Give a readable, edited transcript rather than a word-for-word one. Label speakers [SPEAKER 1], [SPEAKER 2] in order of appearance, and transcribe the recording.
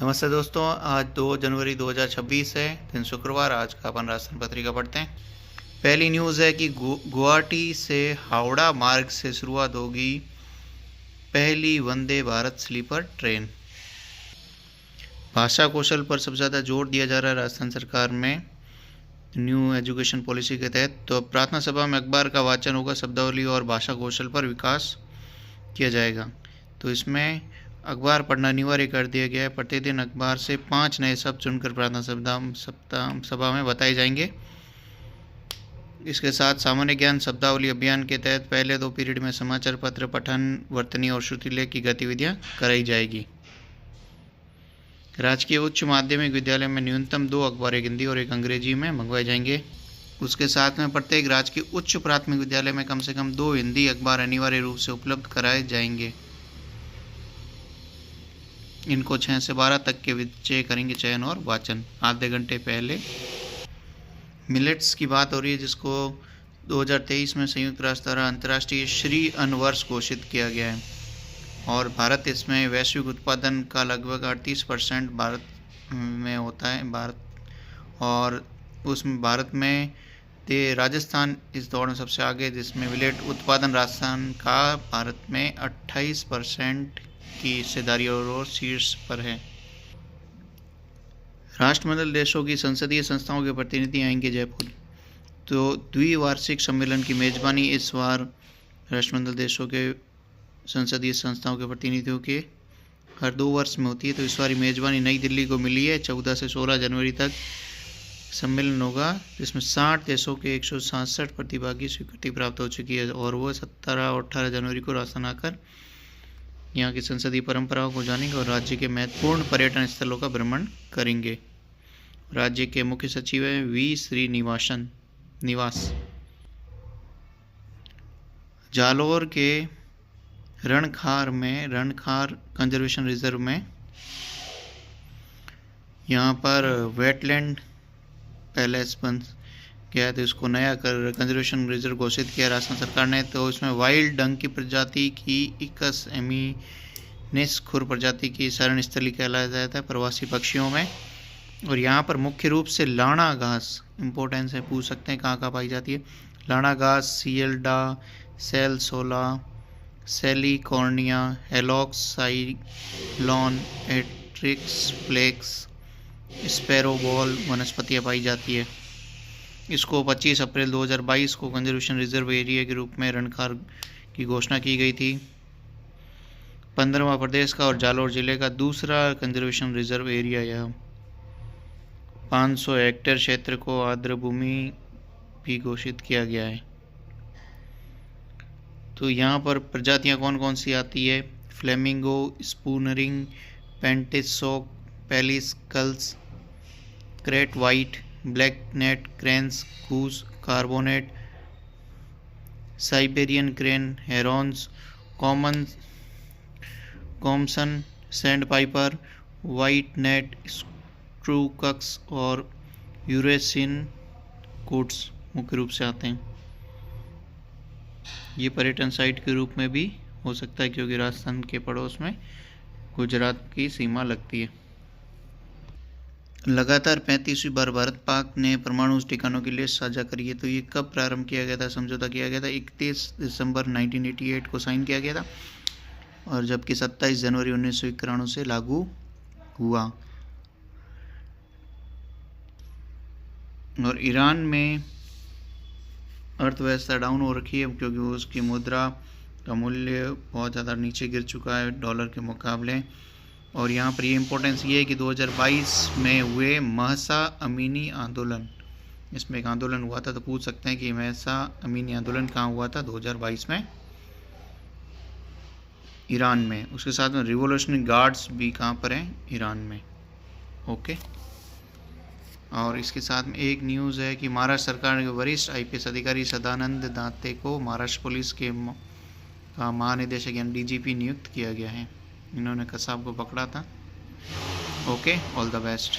[SPEAKER 1] नमस्ते दोस्तों, आज 2 जनवरी 2026 है, दिन शुक्रवार। आज का अपन राजस्थान पत्रिका पढ़ते हैं। पहली न्यूज़ है कि गुवाहाटी से हावड़ा मार्ग से शुरुआत होगी पहली वंदे भारत स्लीपर ट्रेन। भाषा कौशल पर सबसे ज़्यादा जोर दिया जा रहा है राजस्थान सरकार में न्यू एजुकेशन पॉलिसी के तहत। तो प्रार्थना सभा में अखबार का वाचन होगा, शब्दावली और भाषा कौशल पर विकास किया जाएगा। तो इसमें अखबार पढ़ना अनिवार्य कर दिया गया है। प्रतिदिन अखबार से 5 नए शब्द चुनकर प्रार्थना सभा में बताए जाएंगे। इसके साथ सामान्य ज्ञान शब्दावली अभियान के तहत पहले 2 पीरियड में समाचार पत्र पठन, वर्तनी और श्रुतिलेख की गतिविधियां कराई जाएगी। राजकीय उच्च माध्यमिक विद्यालय में न्यूनतम 2 अखबार, एक हिंदी और एक अंग्रेजी में मंगवाए जाएंगे। उसके साथ में प्रत्येक राजकीय उच्च प्राथमिक विद्यालय में कम से कम 2 हिंदी अखबार अनिवार्य रूप से उपलब्ध कराए जाएंगे। इनको 6 से 12 तक के बच्चे करेंगे चयन और वाचन। आधे घंटे पहले मिलेट्स की बात हो रही है, जिसको 2023 में संयुक्त राष्ट्र द्वारा अंतर्राष्ट्रीय श्री अन्न वर्ष घोषित किया गया है और भारत इसमें वैश्विक उत्पादन का लगभग 38% भारत में होता है। और उसमें भारत में राजस्थान इस दौड़ में सबसे आगे, जिसमें मिलेट उत्पादन राजस्थान का भारत में 28% की हिस्सेदारी और शीर्ष पर है। राष्ट्रमंडल देशों की संसदीय संस्थाओं के प्रतिनिधि आएंगे जयपुर। तो द्विवार्षिक सम्मेलन की मेजबानी इस बार राष्ट्रमंडल देशों के संसदीय संस्थाओं के प्रतिनिधियों के हर 2 वर्ष में होती है। तो इस बार मेजबानी नई दिल्ली को मिली है। 14 से 16 जनवरी तक सम्मेलन होगा, जिसमें 60 देशों के 167 प्रतिभागी स्वीकृति प्राप्त हो चुकी है और वो 17 और 18 जनवरी को राजस्थान आकर यहाँ की संसदीय परंपराओं को जानेंगे और राज्य के महत्वपूर्ण पर्यटन स्थलों का भ्रमण करेंगे। राज्य के मुख्य सचिव हैं वी श्रीनिवास। जालौर के रणखार कंजर्वेशन रिजर्व में यहाँ पर वेटलैंड पैलेस बन गया है, तो इसको नया कर कंजर्वेशन रिजर्व घोषित किया राजस्थान सरकार ने। तो इसमें वाइल्ड डंक की प्रजाति की इकस एमिनिस खुर प्रजाति की शरण स्थली कहलाया जाता है प्रवासी पक्षियों में। और यहाँ पर मुख्य रूप से लाना घास इम्पोर्टेंस है, पूछ सकते हैं कहाँ कहाँ पाई जाती है। लाना घास, सियल्डा, सेलसोला, सेलिकॉर्निया, हेलॉक्स, साइलॉन, एट्रिक्स, फ्लेक्स, स्पैरोबॉल वनस्पतियाँ पाई जाती है। इसको 25 अप्रैल 2022 को कंजर्वेशन रिजर्व एरिया के रूप में रणखार की घोषणा की गई थी। 15वां प्रदेश का और जालौर जिले का दूसरा कंजर्वेशन रिजर्व एरिया यह 500 हेक्टेयर क्षेत्र को आर्द्र भूमि भी घोषित किया गया है। तो यहाँ पर प्रजातियाँ कौन कौन सी आती है? फ्लेमिंगो, स्पूनरिंग, painted stork, pelicans, gulls, great white, black necked cranes, goose, cormorant, Siberian crane, herons, common, sandpiper, white necked, स्क्रूकक्स और यूरेसियन कोट्स मुख्य रूप से आते हैं। ये पर्यटन साइट के रूप में भी हो सकता है, क्योंकि राजस्थान के पड़ोस में गुजरात की सीमा लगती है। लगातार 35वीं बार भारत पाक ने परमाणु ठिकानों की लिस्ट साझा करी है। तो ये कब प्रारंभ किया गया था? समझौता किया गया था 31 दिसंबर 1988 को साइन किया गया था, और जबकि 27 जनवरी 1991 से लागू हुआ। और ईरान में अर्थव्यवस्था डाउन हो रखी है, क्योंकि उसकी मुद्रा का मूल्य बहुत ज़्यादा नीचे गिर चुका है डॉलर के मुकाबले। और यहाँ पर ये इम्पोर्टेंस ये है कि 2022 में हुए महसा अमीनी आंदोलन, इसमें एक आंदोलन हुआ था। तो पूछ सकते हैं कि महसा अमीनी आंदोलन कहाँ हुआ था? 2022 में ईरान में। उसके साथ में रिवोल्यूशनरी गार्ड्स भी कहाँ पर हैं? ईरान में। ओके। और इसके साथ में एक न्यूज़ है कि महाराष्ट्र सरकार के वरिष्ठ IPS अधिकारी सदानंद दाते को महाराष्ट्र पुलिस के का महानिदेशक यानी DGP नियुक्त किया गया है। इन्होंने कसाब को पकड़ा था। Okay, all the best.